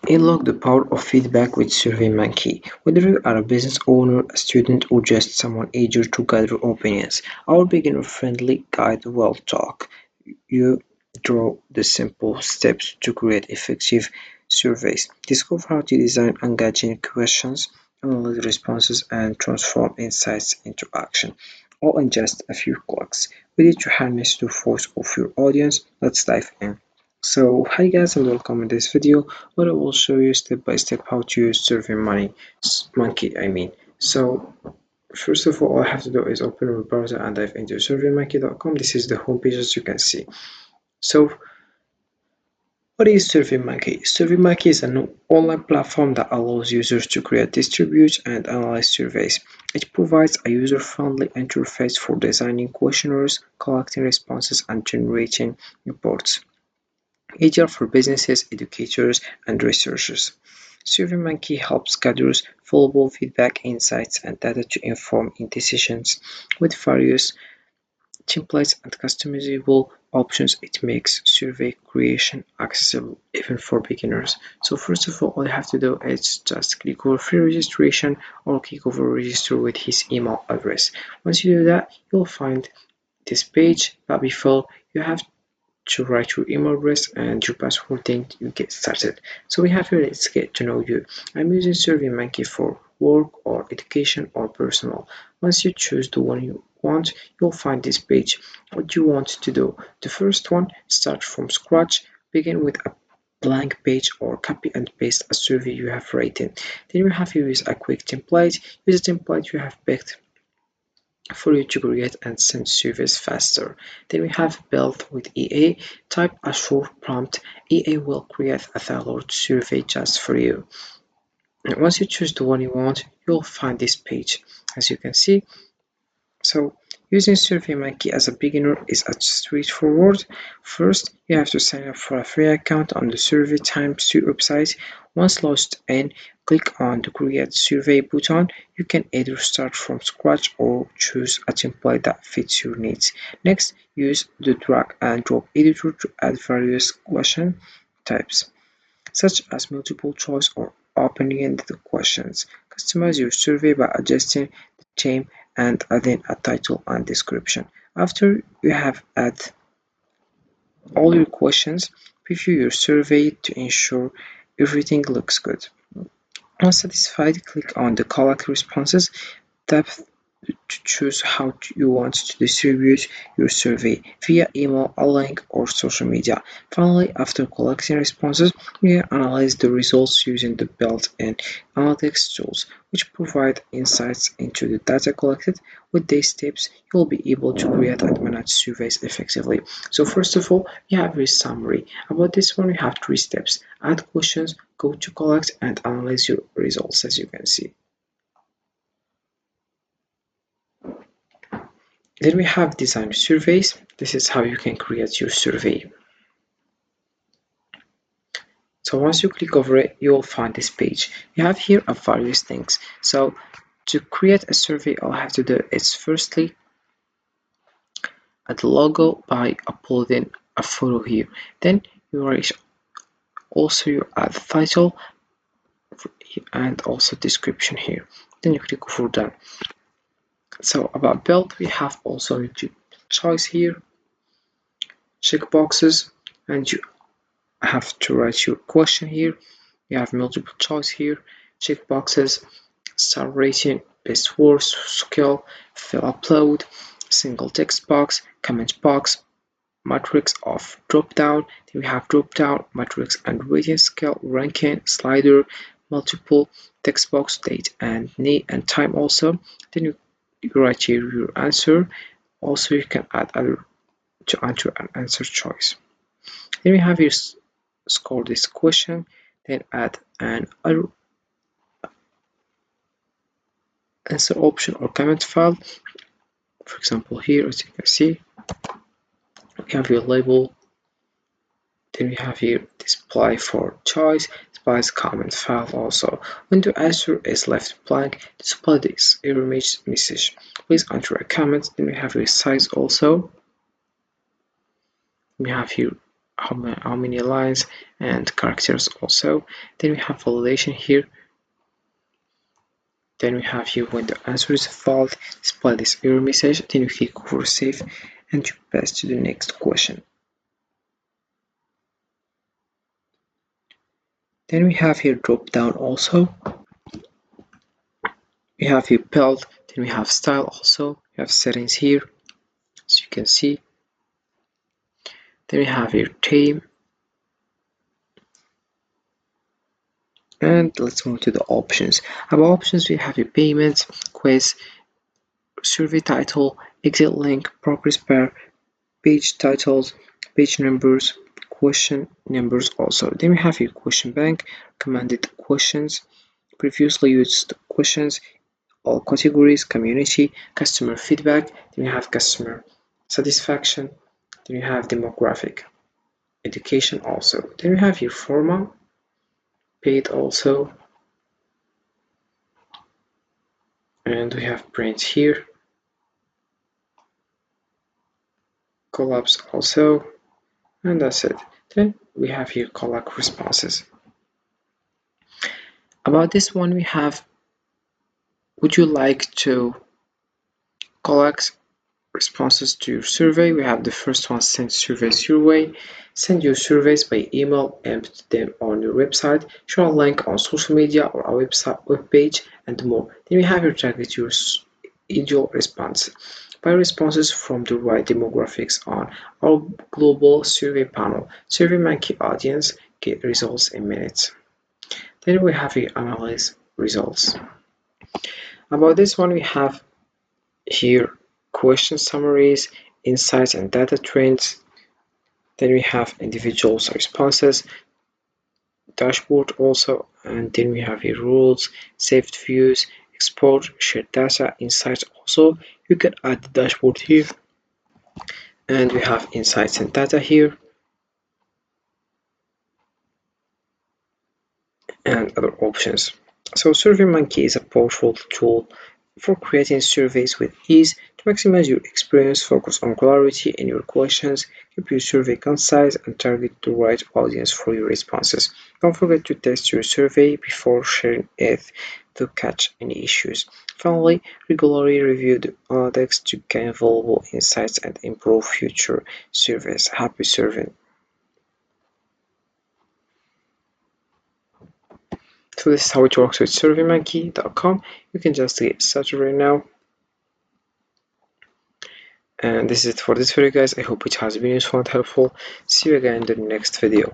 Unlock the power of feedback with SurveyMonkey. Whether you are a business owner, a student, or just someone eager to gather opinions, our beginner-friendly guide will talk you through the simple steps to create effective surveys. Discover how to design engaging questions, analyze responses, and transform insights into action, all in just a few clicks. Ready to harness the force of your audience? Let's dive in. So hi guys and welcome in this video where I will show you step by step how to use SurveyMonkey I mean. So first of all I have to do is open your browser and dive into surveymonkey.com. This is the homepage as you can see. So what is SurveyMonkey? SurveyMonkey is an online platform that allows users to create, distribute, and analyze surveys. It provides a user-friendly interface for designing questionnaires, collecting responses, and generating reports, ideal for businesses, educators, and researchers. SurveyMonkey helps gather valuable feedback, insights, and data to inform decisions. With various templates and customizable options, it makes survey creation accessible even for beginners. So first of all you have to do is just click over free registration or click over register with his email address. Once you do that, you'll find this page, but before you have to write your email address and your password, then you get started. So we have here let's get to know you. I'm using SurveyMonkey for work or education or personal. Once you choose the one you want, you'll find this page. What you want to do. The first one, start from scratch. Begin with a blank page or copy and paste a survey you have written. Then you have to use a quick template. Use a template you have picked for you to create and send surveys faster. Then we have build with EA. Type a short prompt. EA will create a tailored survey just for you. And once you choose the one you want, you'll find this page as you can see. So using SurveyMonkey as a beginner is straightforward. First, you have to sign up for a free account on the Survey Times 2 website. Once logged in, click on the Create Survey button. You can either start from scratch or choose a template that fits your needs. Next, use the drag and drop editor to add various question types, such as multiple choice or open-ended questions. Customize your survey by adjusting the theme and adding a title and description. After you have added all your questions, preview your survey to ensure everything looks good. Once satisfied, click on the Collect Responses tab to choose how you want to distribute your survey via email, a link, or social media. Finally, after collecting responses, you can analyze the results using the built-in analytics tools, which provide insights into the data collected. With these steps, you'll be able to create and manage surveys effectively. So first of all, you have a summary. About this one, we have three steps: add questions, go to collect, and analyze your results, as you can see. Then we have design surveys. This is how you can create your survey. So once you click over it, you will find this page. You have here various things. So to create a survey, all I have to do is firstly add the logo by uploading a photo here. Then you also add the title and also description here. Then you click over done. So about build, we have also multiple choice here, checkboxes, and you have to write your question here. You have multiple choice here, checkboxes, star rating, best words, skill, fill upload, single text box, comment box, matrix of drop down. Then we have drop down, matrix and rating scale, ranking, slider, multiple text box, date and name and time also. Then you write here your answer. Also you can add other to enter an answer choice. Then we have here score this question, then add an answer option or comment file. For example, here as you can see, we have your label. Then we have here display for choice, display as comment file also. When the answer is left blank, display this error message. Please enter a comment. Then we have your size also. We have here how many lines and characters also. Then we have validation here. Then we have here when the answer is valid, display this error message. Then you click for save and you pass to the next question. Then we have here drop down also. We have here build, then we have style also. We have settings here, as you can see. Then we have here theme. And let's move to the options. About options, we have your payments, quiz, survey title, exit link, progress bar, page titles, page numbers, question numbers also. Then we have your question bank, recommended questions, previously used questions, all categories, community, customer feedback. Then we have customer satisfaction. Then we have demographic, education also. Then we have your format, paid also. And we have print here, collapse also, and that's it. Then we have here collect responses. About this one we have, would you like to collect responses to your survey? We have the first one, send surveys your way. Send your surveys by email and put them on your website. Show a link on social media or our web page and more. Then we have your target your ideal response. By responses from the right demographics on our global survey panel. SurveyMonkey audience get results in minutes. Then we have your analyze results. About this one we have here question summaries, insights and data trends. Then we have individuals responses, dashboard also, and then we have here rules, saved views, export, shared data, insights also. You can add the dashboard here, and we have insights and data here, and other options. So SurveyMonkey is a powerful tool for creating surveys with ease. To maximize your experience, focus on clarity in your questions, keep your survey concise, and target the right audience for your responses. Don't forget to test your survey before sharing it to catch any issues. Finally, regularly review the analytics to gain valuable insights and improve future surveys. Happy surveying! So this is how it works with SurveyMonkey.com. You can just get started right now. And this is it for this video guys. I hope it has been useful and helpful. See you again in the next video.